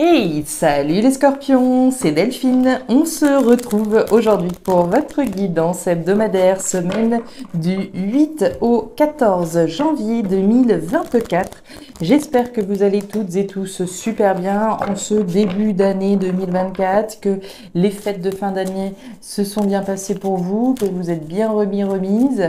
Hey, salut les scorpions, c'est Delphine. On se retrouve aujourd'hui pour votre guidance hebdomadaire semaine du 8 au 14 janvier 2024. J'espère que vous allez toutes et tous super bien en ce début d'année 2024, que les fêtes de fin d'année se sont bien passées pour vous, que vous êtes bien remises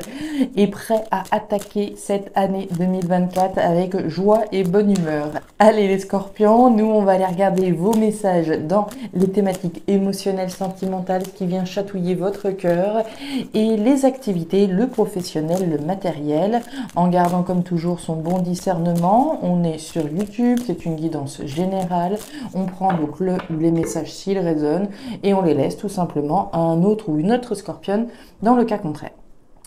et prêts à attaquer cette année 2024 avec joie et bonne humeur. Allez les scorpions, nous on va aller regarder vos messages dans les thématiques émotionnelles, sentimentales, ce qui vient chatouiller votre cœur, et les activités, le professionnel, le matériel, en gardant comme toujours son bon discernement. On est sur YouTube, c'est une guidance générale, on prend donc les messages s'ils résonnent et on les laisse tout simplement à un autre ou une autre scorpionne dans le cas contraire.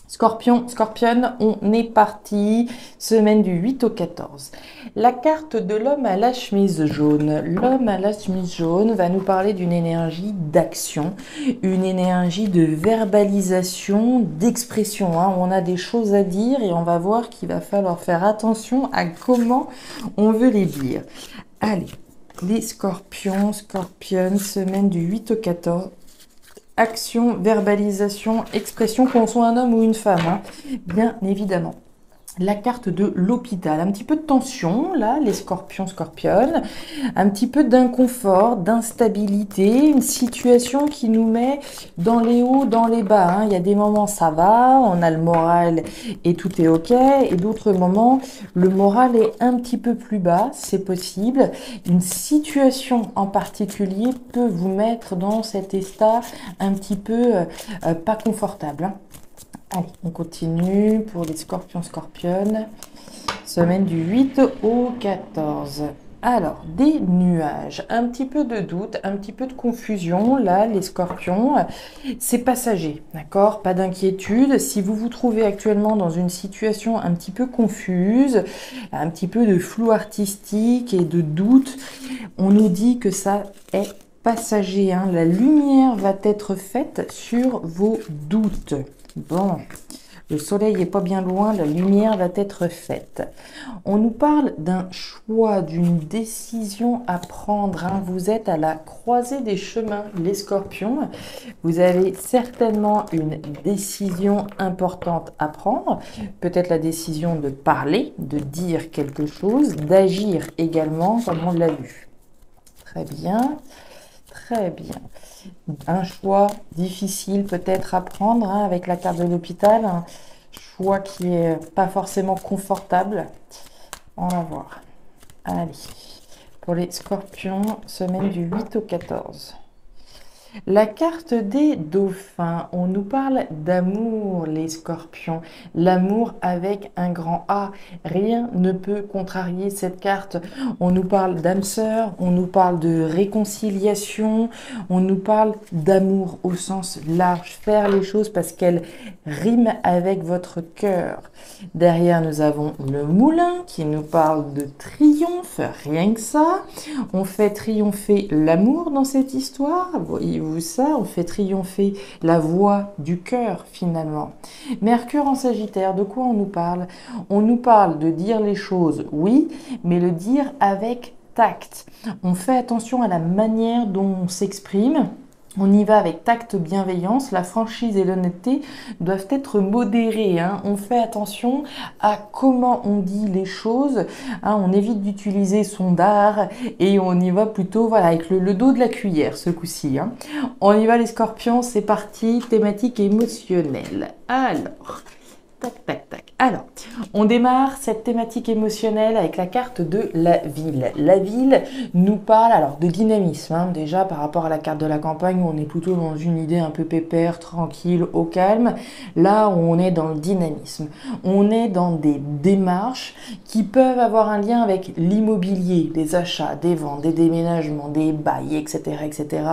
Scorpion, scorpionne, on est parti, semaine du 8 au 14. La carte de l'homme à la chemise jaune. L'homme à la chemise jaune va nous parler d'une énergie d'action, une énergie de verbalisation, d'expression. On a des choses à dire et on va voir qu'il va falloir faire attention à comment on veut les dire. Allez, les scorpions, scorpionnes, semaine du 8 au 14. Action, verbalisation, expression, qu'on soit un homme ou une femme, bien évidemment. La carte de l'hôpital, un petit peu de tension, là, les scorpions, scorpionnes, un petit peu d'inconfort, d'instabilité, une situation qui nous met dans les hauts, dans les bas. Il y a des moments, ça va, on a le moral et tout est ok, et d'autres moments, le moral est un petit peu plus bas, c'est possible. Une situation en particulier peut vous mettre dans cet état un petit peu pas confortable. Allez, on continue pour les scorpions, scorpionnes. Semaine du 8 au 14. Alors, des nuages, un petit peu de doute, un petit peu de confusion. Là, les scorpions, c'est passager, d'accord? Pas d'inquiétude. Si vous vous trouvez actuellement dans une situation un petit peu confuse, un petit peu de flou artistique et de doute, on nous dit que ça est passager. La lumière va être faite sur vos doutes. Bon, le soleil n'est pas bien loin, la lumière va être faite. On nous parle d'un choix, d'une décision à prendre. Vous êtes à la croisée des chemins, les scorpions. Vous avez certainement une décision importante à prendre. Peut-être la décision de parler, de dire quelque chose, d'agir également, comme on l'a vu. Très bien. Très bien. Un choix difficile peut-être à prendre avec la carte de l'hôpital. Un choix qui est pas forcément confortable. On va voir. Allez. Pour les scorpions, semaine du 8 au 14. La carte des dauphins, on nous parle d'amour, les scorpions. L'amour avec un grand A. Rien ne peut contrarier cette carte. On nous parle d'âme sœur, on nous parle de réconciliation, on nous parle d'amour au sens large. Faire les choses parce qu'elles riment avec votre cœur. Derrière, nous avons le moulin qui nous parle de triomphe, rien que ça. On fait triompher l'amour dans cette histoire. Voyez-vous ça, on fait triompher la voix du cœur finalement. Mercure en Sagittaire, de quoi on nous parle? On nous parle de dire les choses, oui, mais le dire avec tact. On fait attention à la manière dont on s'exprime. On y va avec tact, bienveillance, la franchise et l'honnêteté doivent être modérées. On fait attention à comment on dit les choses. On évite d'utiliser son dard et on y va plutôt avec le dos de la cuillère ce coup-ci. On y va les scorpions, c'est parti, thématique émotionnelle. Alors, tac, tac, tac. Alors, on démarre cette thématique émotionnelle avec la carte de la ville. La ville nous parle alors de dynamisme. Déjà, par rapport à la carte de la campagne, où on est plutôt dans une idée un peu pépère, tranquille, au calme. Là, on est dans le dynamisme. On est dans des démarches qui peuvent avoir un lien avec l'immobilier, des achats, des ventes, des déménagements, des bails, etc., etc.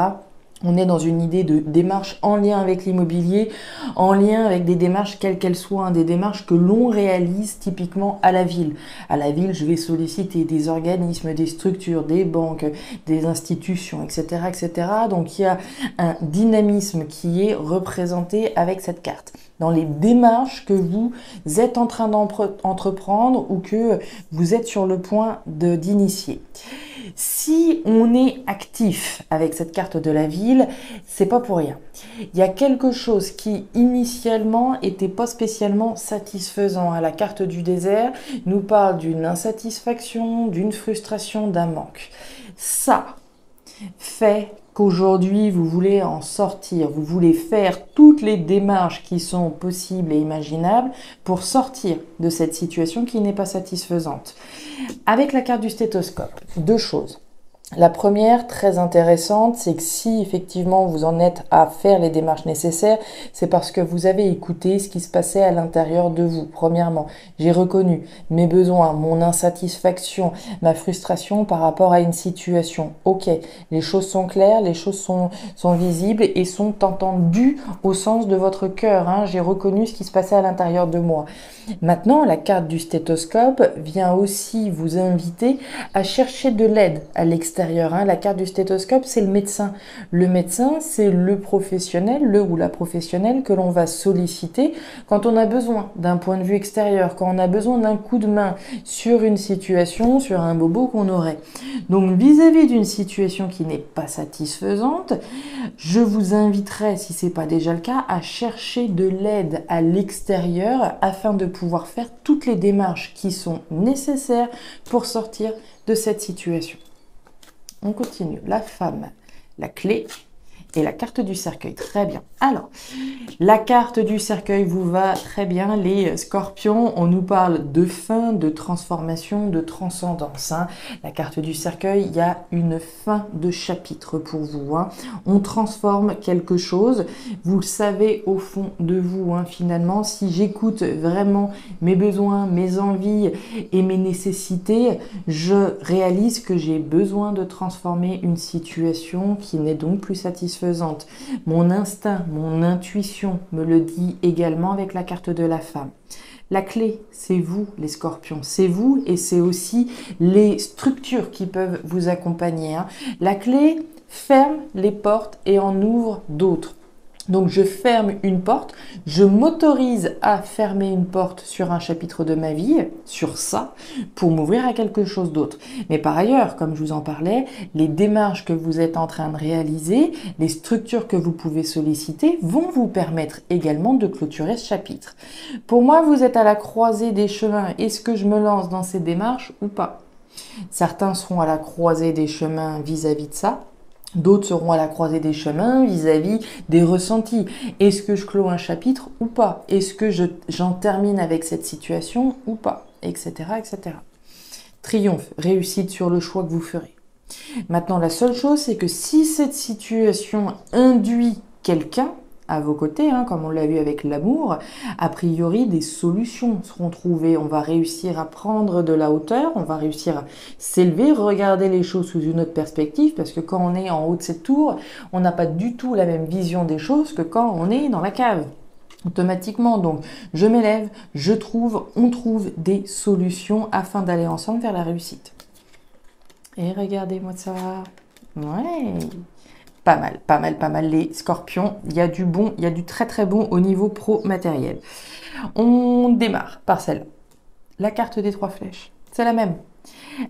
On est dans une idée de démarche en lien avec l'immobilier, en lien avec des démarches quelles qu'elles soient, des démarches que l'on réalise typiquement à la ville. À la ville, je vais solliciter des organismes, des structures, des banques, des institutions, etc., etc. Donc il y a un dynamisme qui est représenté avec cette carte. Dans les démarches que vous êtes en train d'entreprendre ou que vous êtes sur le point d'initier. Si on est actif avec cette carte de la ville, c'est pas pour rien. Il y a quelque chose qui initialement était pas spécialement satisfaisant. La carte du désert nous parle d'une insatisfaction, d'une frustration, d'un manque. Ça fait qu'aujourd'hui vous voulez en sortir, vous voulez faire toutes les démarches qui sont possibles et imaginables pour sortir de cette situation qui n'est pas satisfaisante. Avec la carte du stéthoscope, deux choses. La première, très intéressante, c'est que si effectivement vous en êtes à faire les démarches nécessaires, c'est parce que vous avez écouté ce qui se passait à l'intérieur de vous. Premièrement, j'ai reconnu mes besoins, mon insatisfaction, ma frustration par rapport à une situation. Ok, les choses sont claires, les choses sont visibles et sont entendues au sens de votre cœur. J'ai reconnu ce qui se passait à l'intérieur de moi. Maintenant, la carte du stéthoscope vient aussi vous inviter à chercher de l'aide à l'extérieur. La carte du stéthoscope, c'est le médecin. Le médecin, c'est le professionnel, le ou la professionnelle que l'on va solliciter quand on a besoin d'un point de vue extérieur, quand on a besoin d'un coup de main sur une situation, sur un bobo qu'on aurait. Donc, vis-à-vis d'une situation qui n'est pas satisfaisante, je vous inviterai, si ce n'est pas déjà le cas, à chercher de l'aide à l'extérieur afin de pouvoir faire toutes les démarches qui sont nécessaires pour sortir de cette situation. On continue. La femme, la clé et la carte du cercueil. Très bien. Alors, la carte du cercueil vous va très bien. Les scorpions, on nous parle de fin, de transformation, de transcendance. La carte du cercueil, il y a une fin de chapitre pour vous. On transforme quelque chose. Vous le savez au fond de vous. Finalement, si j'écoute vraiment mes besoins, mes envies et mes nécessités, je réalise que j'ai besoin de transformer une situation qui n'est donc plus satisfaisante. Mon instinct, mon intuition me le dit également avec la carte de la femme. La clé, c'est vous, les scorpions, c'est vous et c'est aussi les structures qui peuvent vous accompagner. La clé ferme les portes et en ouvre d'autres. Donc je ferme une porte, je m'autorise à fermer une porte sur un chapitre de ma vie, sur ça, pour m'ouvrir à quelque chose d'autre. Mais par ailleurs, comme je vous en parlais, les démarches que vous êtes en train de réaliser, les structures que vous pouvez solliciter vont vous permettre également de clôturer ce chapitre. Pour moi, vous êtes à la croisée des chemins. Est-ce que je me lance dans ces démarches ou pas? Certains seront à la croisée des chemins vis-à-vis de ça. D'autres seront à la croisée des chemins vis-à-vis des ressentis. Est-ce que je clôt un chapitre ou pas? Est-ce que j'en termine avec cette situation ou pas? Etc., etc. Triomphe, réussite sur le choix que vous ferez. Maintenant, la seule chose, c'est que si cette situation induit quelqu'un à vos côtés, comme on l'a vu avec l'amour, a priori des solutions seront trouvées. On va réussir à prendre de la hauteur, on va réussir à s'élever, regarder les choses sous une autre perspective, parce que quand on est en haut de cette tour, on n'a pas du tout la même vision des choses que quand on est dans la cave. Automatiquement, donc, je m'élève, on trouve des solutions afin d'aller ensemble vers la réussite. Et regardez-moi ça. Ouais. Pas mal, pas mal, pas mal les scorpions. Il y a du bon, il y a du très très bon au niveau pro-matériel. On démarre par celle-là. La carte des 3 flèches, c'est la même.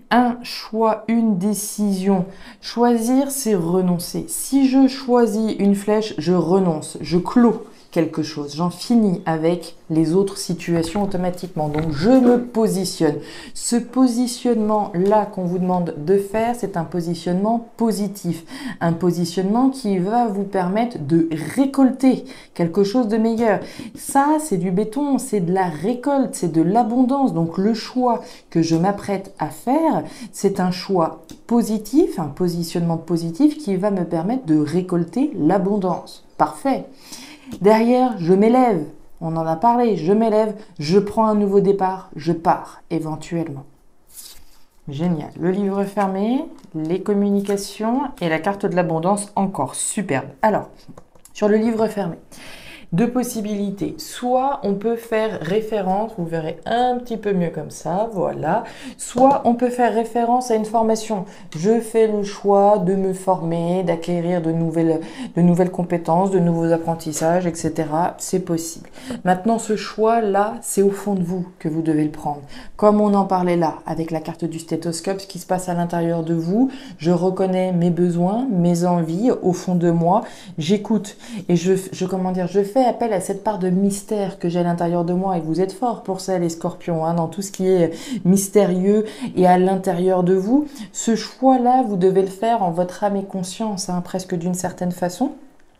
Un choix, une décision. Choisir, c'est renoncer. Si je choisis une flèche, je renonce, je clôt quelque chose. J'en finis avec les autres situations automatiquement. Donc, je me positionne. Ce positionnement-là qu'on vous demande de faire, c'est un positionnement positif. Un positionnement qui va vous permettre de récolter quelque chose de meilleur. Ça, c'est du béton, c'est de la récolte, c'est de l'abondance. Donc, le choix que je m'apprête à faire, c'est un choix positif, un positionnement positif qui va me permettre de récolter l'abondance. Parfait. Derrière, je m'élève, on en a parlé, je m'élève, je prends un nouveau départ, je pars éventuellement. Génial. Le livre fermé, les communications et la carte de l'abondance encore superbe. Alors, sur le livre fermé, deux possibilités. Soit on peut faire référence, vous verrez un petit peu mieux comme ça, voilà. Soit on peut faire référence à une formation. Je fais le choix de me former, d'acquérir de nouvelles compétences, de nouveaux apprentissages, etc. C'est possible. Maintenant, ce choix-là, c'est au fond de vous que vous devez le prendre. Comme on en parlait là, avec la carte du stéthoscope, ce qui se passe à l'intérieur de vous, je reconnais mes besoins, mes envies au fond de moi, j'écoute et je fais appel à cette part de mystère que j'ai à l'intérieur de moi et vous êtes forts pour ça les scorpions, hein, dans tout ce qui est mystérieux et à l'intérieur de vous. Ce choix-là, vous devez le faire en votre âme et conscience, hein, presque d'une certaine façon.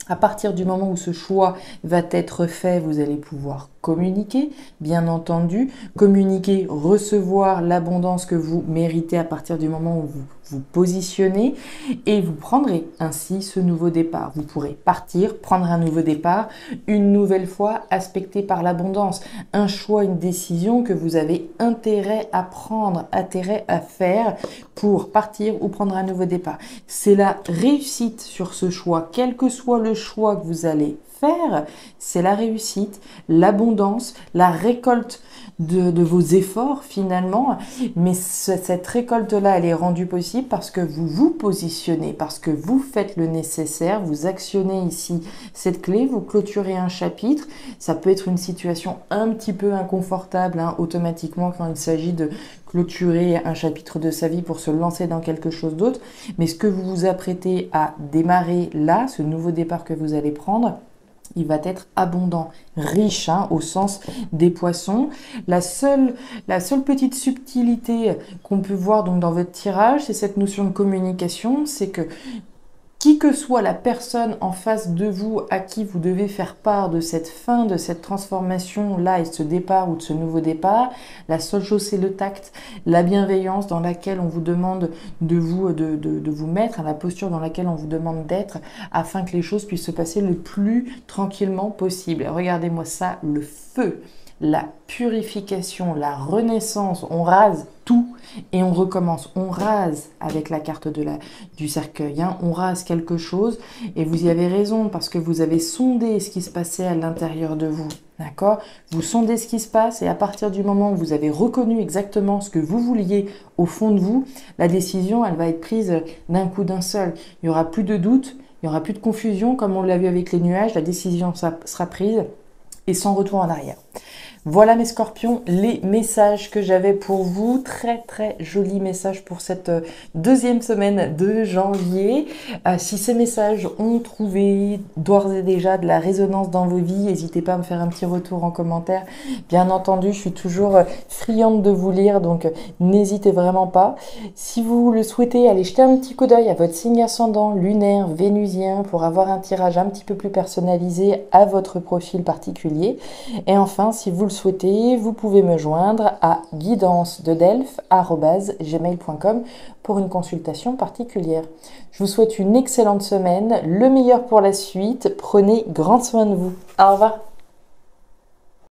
À partir du moment où ce choix va être fait, vous allez pouvoir communiquer, bien entendu, communiquer, recevoir l'abondance que vous méritez à partir du moment où vous vous positionnez et vous prendrez ainsi ce nouveau départ. Vous pourrez partir, prendre un nouveau départ, une nouvelle fois aspecté par l'abondance. Un choix, une décision que vous avez intérêt à prendre, intérêt à faire pour partir ou prendre un nouveau départ. C'est la réussite sur ce choix, quel que soit le choix que vous allez faire, c'est la réussite, l'abondance, la récolte de vos efforts finalement. Mais cette récolte-là, elle est rendue possible parce que vous vous positionnez, parce que vous faites le nécessaire, vous actionnez ici cette clé, vous clôturez un chapitre. Ça peut être une situation un petit peu inconfortable, hein, automatiquement quand il s'agit de clôturer un chapitre de sa vie pour se lancer dans quelque chose d'autre. Mais ce que vous vous apprêtez à démarrer là, ce nouveau départ que vous allez prendre, il va être abondant, riche, hein, au sens des poissons. La seule petite subtilité qu'on peut voir donc dans votre tirage, c'est cette notion de communication, c'est que qui que soit la personne en face de vous à qui vous devez faire part de cette fin, de cette transformation-là et ce départ ou de ce nouveau départ, la seule chose c'est le tact, la bienveillance dans laquelle on vous demande de vous mettre, à la posture dans laquelle on vous demande d'être afin que les choses puissent se passer le plus tranquillement possible. Regardez-moi ça, le feu, la purification, la renaissance, on rase tout et on recommence. On rase avec la carte du cercueil, hein. On rase quelque chose et vous y avez raison parce que vous avez sondé ce qui se passait à l'intérieur de vous. D'accord? Vous sondez ce qui se passe et à partir du moment où vous avez reconnu exactement ce que vous vouliez au fond de vous, la décision, elle va être prise d'un coup d'un seul. Il n'y aura plus de doute, il n'y aura plus de confusion comme on l'a vu avec les nuages. La décision sera prise et sans retour en arrière. Voilà mes scorpions, les messages que j'avais pour vous. Très très jolis messages pour cette deuxième semaine de janvier. Si ces messages ont trouvé d'ores et déjà de la résonance dans vos vies, n'hésitez pas à me faire un petit retour en commentaire. Bien entendu, je suis toujours friande de vous lire, donc n'hésitez vraiment pas. Si vous le souhaitez, allez jeter un petit coup d'œil à votre signe ascendant, lunaire, vénusien, pour avoir un tirage un petit peu plus personnalisé à votre profil particulier. Et enfin, si vous le souhaitez, vous pouvez me joindre à guidancededelphes@gmail.com pour une consultation particulière. Je vous souhaite une excellente semaine, le meilleur pour la suite. Prenez grand soin de vous. Au revoir.